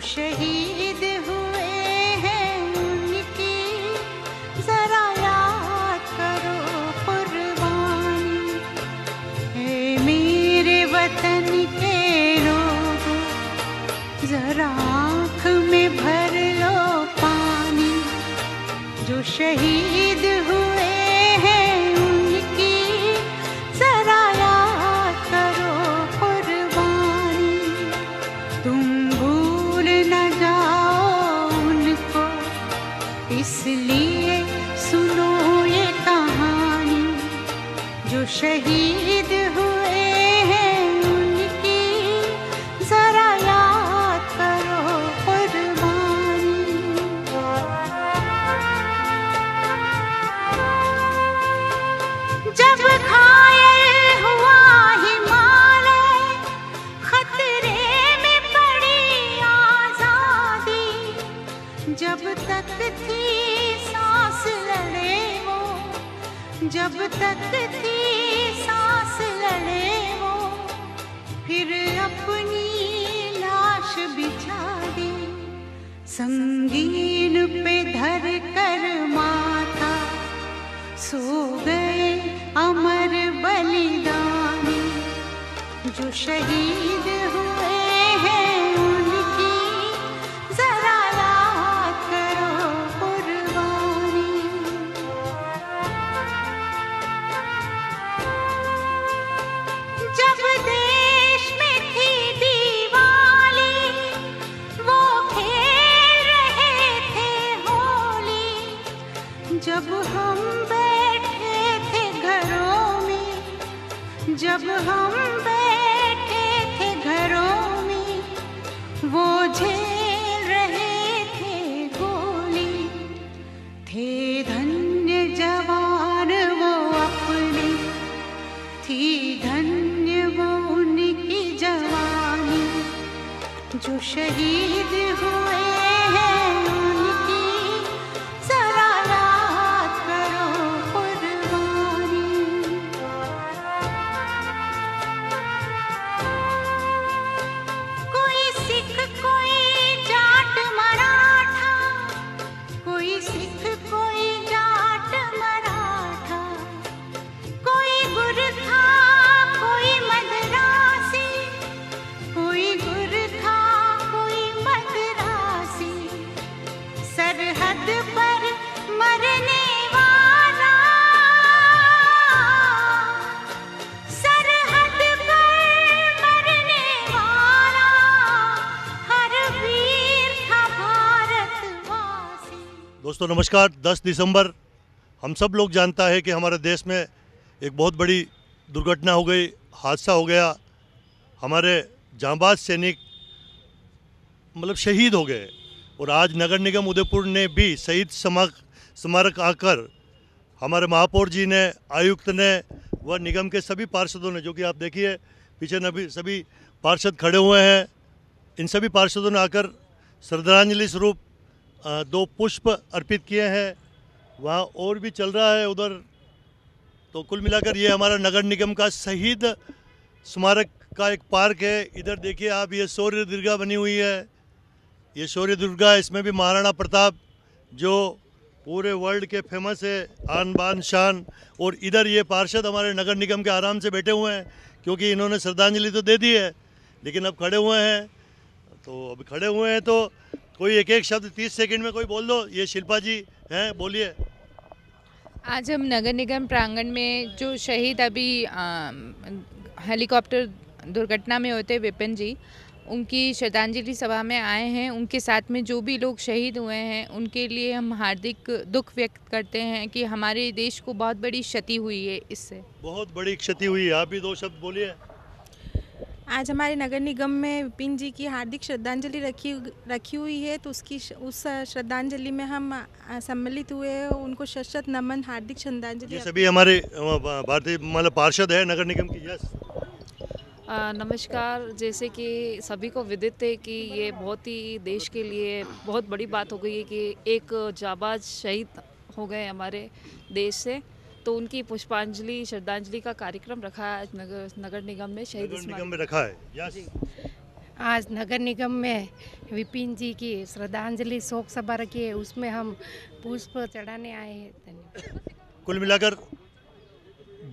शहीद हुए हैं उनकी जरा याद करो कुर्बानी। है मेरे वतन के लोगों, जरा आँख में भर लो पानी। जो शहीद हुए हैं उनकी जरा याद करो कुर्बानी। तुम भूल न जाओ उनको, इसलिए सुनो ये कहानी। जो शहीद हुए हैं उनकी जरा याद करो कुर्बानी। जब घायल हुआ हिमालय, खतरे में पड़ी आजादी। जब तक थी सांस लड़े वो, जब तक थी सांस लड़े वो, फिर अपनी लाश बिछा दी। संगीन पे धर कर माथा, सो गए अमर बलिदानी। जो शहीद हुए हैं उनकी जरा याद करो कुर्बानी। जब देश में थी दिवाली, वो खेल रहे थे होली। जब हम बैठे थे घरों में, जब हम बैठे थे घरों में, वो झेल रहे थे गोली। थे धन्य जवान वो अपने, थी धन्य वो उनकी जवानी। जो शहीद हुए हैं उनकी जरा याद करो कुर्बानी। कोई सिख कोई जाट मराठा, कोई सिख कोई जाट मराठा। कोई गुरखा कोई मद्रासी, कोई गुरखा कोई मद्रासी। सरहद पर मरने वाला, सरहद पर मरने वाला, हर वीर था भारतवासी। दोस्तों नमस्कार। 10 दिसंबर हम सब लोग जानता है कि हमारे देश में एक बहुत बड़ी दुर्घटना हो गई, हादसा हो गया। हमारे जांबाज सैनिक मतलब शहीद हो गए। और आज नगर निगम उदयपुर ने भी शहीद स्मारक आकर हमारे महापौर जी ने, आयुक्त ने व निगम के सभी पार्षदों ने, जो कि आप देखिए पीछे न सभी पार्षद खड़े हुए हैं, इन सभी पार्षदों ने आकर श्रद्धांजलि स्वरूप 2 पुष्प अर्पित किए हैं। वहाँ और भी चल रहा है उधर। तो कुल मिलाकर ये हमारा नगर निगम का शहीद स्मारक का एक पार्क है। इधर देखिए आप, ये शौर्य दुर्गा बनी हुई है। ये शौर्य दुर्गा, इसमें भी महाराणा प्रताप जो पूरे वर्ल्ड के फेमस है, आन बान शान। और इधर ये पार्षद हमारे नगर निगम के आराम से बैठे हुए हैं, क्योंकि इन्होंने श्रद्धांजलि तो दे दी है लेकिन अब खड़े हुए हैं। तो अब खड़े हुए हैं तो कोई एक एक शब्द 30 सेकंड में कोई बोल दो। ये शिल्पा जी हैं, बोलिए। आज हम नगर निगम प्रांगण में जो शहीद अभी हेलीकॉप्टर दुर्घटना में होते विपिन जी, उनकी श्रद्धांजलि सभा में आए हैं। उनके साथ में जो भी लोग शहीद हुए हैं उनके लिए हम हार्दिक दुख व्यक्त करते हैं कि हमारे देश को बहुत बड़ी क्षति हुई है। इससे बहुत बड़ी क्षति हुई है। आप भी 2 शब्द बोलिए। आज हमारे नगर निगम में विपिन जी की हार्दिक श्रद्धांजलि रखी हुई है, तो उस श्रद्धांजलि में हम सम्मिलित हुए हैं। उनको शत नमन, हार्दिक श्रद्धांजलि। ये सभी हमारे भारतीय मतलब पार्षद है नगर निगम की। यस नमस्कार। जैसे कि सभी को विदित है कि ये बहुत ही देश के लिए बहुत बड़ी बात हो गई है कि एक जाबाज शहीद हो गए हमारे देश से, तो उनकी पुष्पांजलि श्रद्धांजलि का कार्यक्रम रखा है आज नगर निगम में, शहीद निगम में रखा है। यस। आज नगर निगम में विपिन जी की श्रद्धांजलि शोक सभा रखी है, उसमें हम पुष्प चढ़ाने आए हैं। धन्यवाद। कुल मिलाकर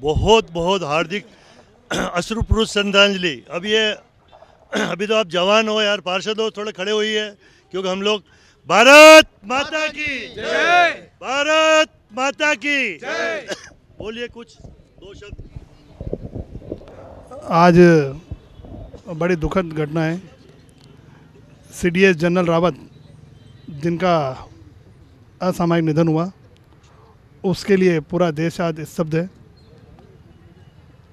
बहुत बहुत हार्दिक अश्रुपूर्ण श्रद्धांजलि। अभी तो आप जवान हो यार, पार्षद हो, थोड़े खड़े हुई है, क्योंकि हम लोग भारत माता की जय, भारत माता की जय। बोलिए कुछ दो शब्द। आज बड़ी दुखद घटना है। सीडीएस जनरल रावत जिनका असामयिक निधन हुआ, उसके लिए पूरा देश आज स्तब्ध है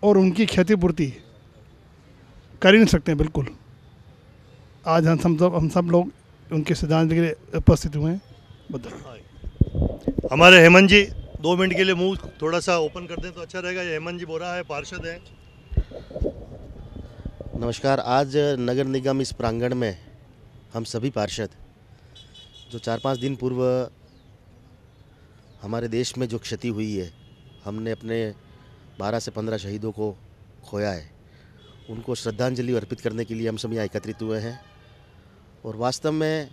और उनकी क्षतिपूर्ति कर ही नहीं सकते हैं। बिल्कुल आज हम सब लोग उनके श्रद्धांजलि के लिए उपस्थित हुए हैं। हमारे हेमंत जी 2 मिनट के लिए मुंह थोड़ा सा ओपन कर दें तो अच्छा रहेगा। ये हेमंत जी बोरा है, पार्षद हैं। नमस्कार। आज नगर निगम इस प्रांगण में हम सभी पार्षद जो 4-5 दिन पूर्व हमारे देश में जो क्षति हुई है, हमने अपने 12 से 15 शहीदों को खोया है, उनको श्रद्धांजलि अर्पित करने के लिए हम सब यहाँ एकत्रित हुए हैं। और वास्तव में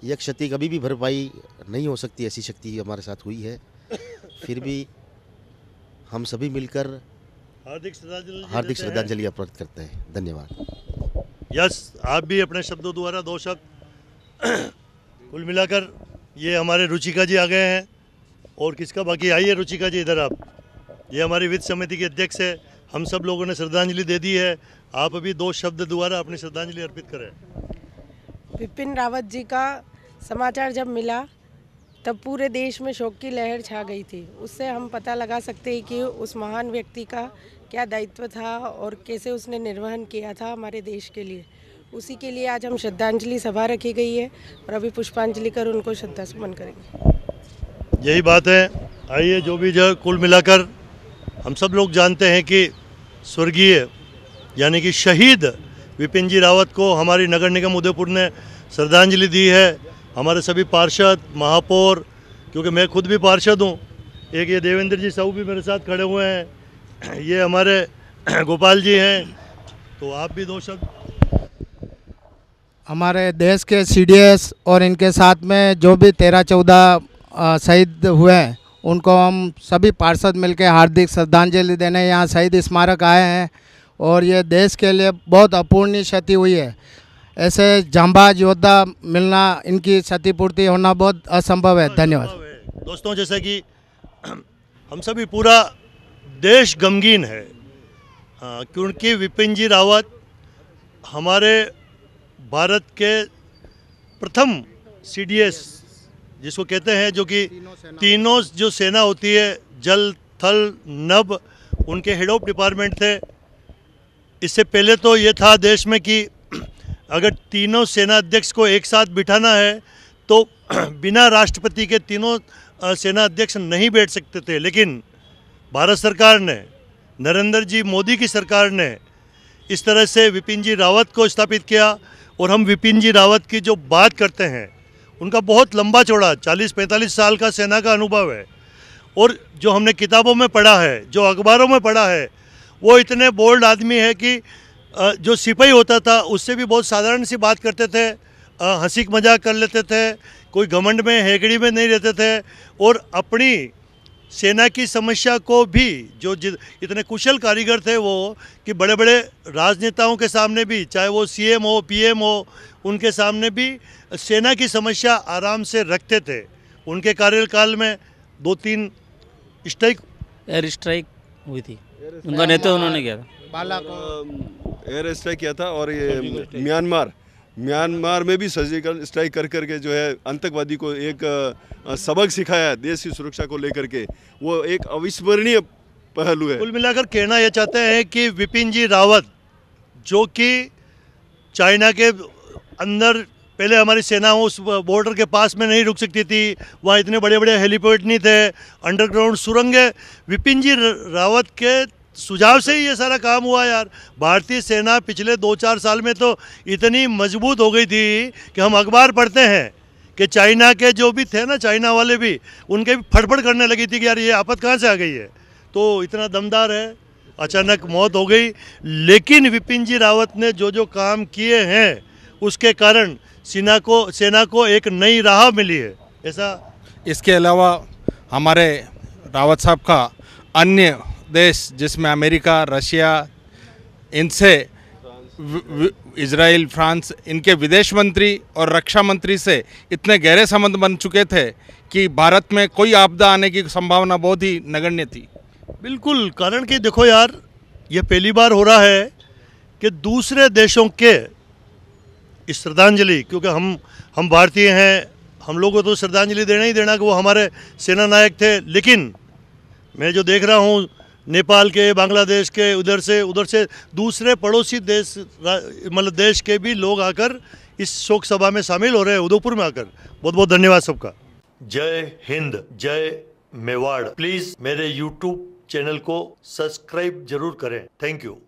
यह क्षति कभी भी भरपाई नहीं हो सकती, ऐसी शक्ति हमारे साथ हुई है। फिर भी हम सभी मिलकर हार्दिक श्रद्धांजलि अर्पित करते हैं। धन्यवाद। यस, आप भी अपने शब्दों द्वारा 2 शब्द। कुल मिलाकर ये हमारे रुचिका जी आ गए हैं। और किसका बाकी? आइए रुचिका जी इधर आप। ये हमारी वित्त समिति के अध्यक्ष है। हम सब लोगों ने श्रद्धांजलि दे दी है, आप अभी 2 शब्द द्वारा अपनी श्रद्धांजलि अर्पित करें। विपिन रावत जी का समाचार जब मिला तब पूरे देश में शोक की लहर छा गई थी। उससे हम पता लगा सकते हैं कि उस महान व्यक्ति का क्या दायित्व था और कैसे उसने निर्वहन किया था हमारे देश के लिए। उसी के लिए आज हम श्रद्धांजलि सभा रखी गई है और अभी पुष्पांजलि कर उनको श्रद्धासुमन करेंगे। यही बात है। आइए, जो भी जो कुल मिलाकर हम सब लोग जानते हैं कि स्वर्गीय यानी कि शहीद विपिन जी रावत को हमारी नगर निगम उदयपुर ने श्रद्धांजलि दी है। हमारे सभी पार्षद, महापौर, क्योंकि मैं खुद भी पार्षद हूँ, एक ये देवेंद्र जी साहू भी मेरे साथ खड़े हुए हैं, ये हमारे गोपाल जी हैं, तो आप भी 2 शब्द। हमारे देश के सीडीएस और इनके साथ में जो भी 13-14 शहीद हुए हैं, उनको हम सभी पार्षद मिलकर हार्दिक श्रद्धांजलि देने यहाँ शहीद स्मारक आए हैं। और ये देश के लिए बहुत अपूर्णीय क्षति हुई है। ऐसे जांबाज योद्धा मिलना, इनकी क्षतिपूर्ति होना बहुत असंभव है। धन्यवाद। दोस्तों, जैसे कि हम सभी पूरा देश गमगीन है, क्योंकि विपिन जी रावत हमारे भारत के प्रथम सीडीएस जिसको कहते हैं, जो कि तीनों जो सेना होती है, जल, थल, नभ, उनके हेड ऑफ डिपार्टमेंट थे। इससे पहले तो ये था देश में कि अगर तीनों सेना अध्यक्ष को एक साथ बिठाना है तो बिना राष्ट्रपति के तीनों सेना अध्यक्ष नहीं बैठ सकते थे। लेकिन भारत सरकार ने, नरेंद्र जी मोदी की सरकार ने इस तरह से विपिन जी रावत को स्थापित किया। और हम विपिन जी रावत की जो बात करते हैं, उनका बहुत लंबा चौड़ा 40-45 साल का सेना का अनुभव है। और जो हमने किताबों में पढ़ा है, जो अखबारों में पढ़ा है, वो इतने बोल्ड आदमी है कि जो सिपाही होता था उससे भी बहुत साधारण सी बात करते थे, हंसी मजाक कर लेते थे, कोई घमंड में हेगड़ी में नहीं रहते थे। और अपनी सेना की समस्या को भी जो इतने कुशल कारीगर थे वो, कि बड़े बड़े राजनेताओं के सामने भी, चाहे वो सीएम हो, पीएम हो, उनके सामने भी सेना की समस्या आराम से रखते थे। उनके कार्यकाल में 2-3 एयर स्ट्राइक हुई थी, उनका नेतृत्व उन्होंने किया था। एयर स्ट्राइक किया था। और ये म्यांमार में भी सर्जिकल स्ट्राइक कर करके जो है आतंकवादी को एक सबक सिखाया है देश की सुरक्षा को लेकर के। वो एक अविस्मरणीय पहलू है। कुल मिलाकर कहना यह चाहते हैं कि विपिन जी रावत, जो कि चाइना के अंदर पहले हमारी सेना उस बॉर्डर के पास में नहीं रुक सकती थी, वहाँ इतने बड़े बड़े हेलीपैड नहीं थे, अंडरग्राउंड सुरंगें, विपिन जी रावत के सुझाव से ही ये सारा काम हुआ यार। भारतीय सेना पिछले 2-4 साल में तो इतनी मजबूत हो गई थी कि हम अखबार पढ़ते हैं कि चाइना के जो भी थे ना, चाइना वाले भी, उनके भी फड़फड़ करने लगी थी कि यार ये आफत कहाँ से आ गई है। तो इतना दमदार है, अचानक मौत हो गई। लेकिन विपिन जी रावत ने जो जो काम किए हैं उसके कारण सेना को एक नई राह मिली है। ऐसा इसके अलावा हमारे रावत साहब का अन्य देश जिसमें अमेरिका, रशिया, इनसे इजराइल, फ्रांस, इनके विदेश मंत्री और रक्षा मंत्री से इतने गहरे संबंध बन चुके थे कि भारत में कोई आपदा आने की संभावना बहुत ही नगण्य थी। बिल्कुल, कारण कि देखो यार, ये पहली बार हो रहा है कि दूसरे देशों के इस श्रद्धांजलि, क्योंकि हम भारतीय हैं, हम लोगों को तो श्रद्धांजलि देना ही देना कि वो हमारे सेना नायक थे। लेकिन मैं जो देख रहा हूँ नेपाल के, बांग्लादेश के, उधर से दूसरे पड़ोसी देश, मतलब देश के भी लोग आकर इस शोक सभा में शामिल हो रहे हैं, उदयपुर में आकर। बहुत बहुत धन्यवाद सबका। जय हिंद, जय मेवाड़। प्लीज़ मेरे YouTube चैनल को सब्सक्राइब जरूर करें। Thank you.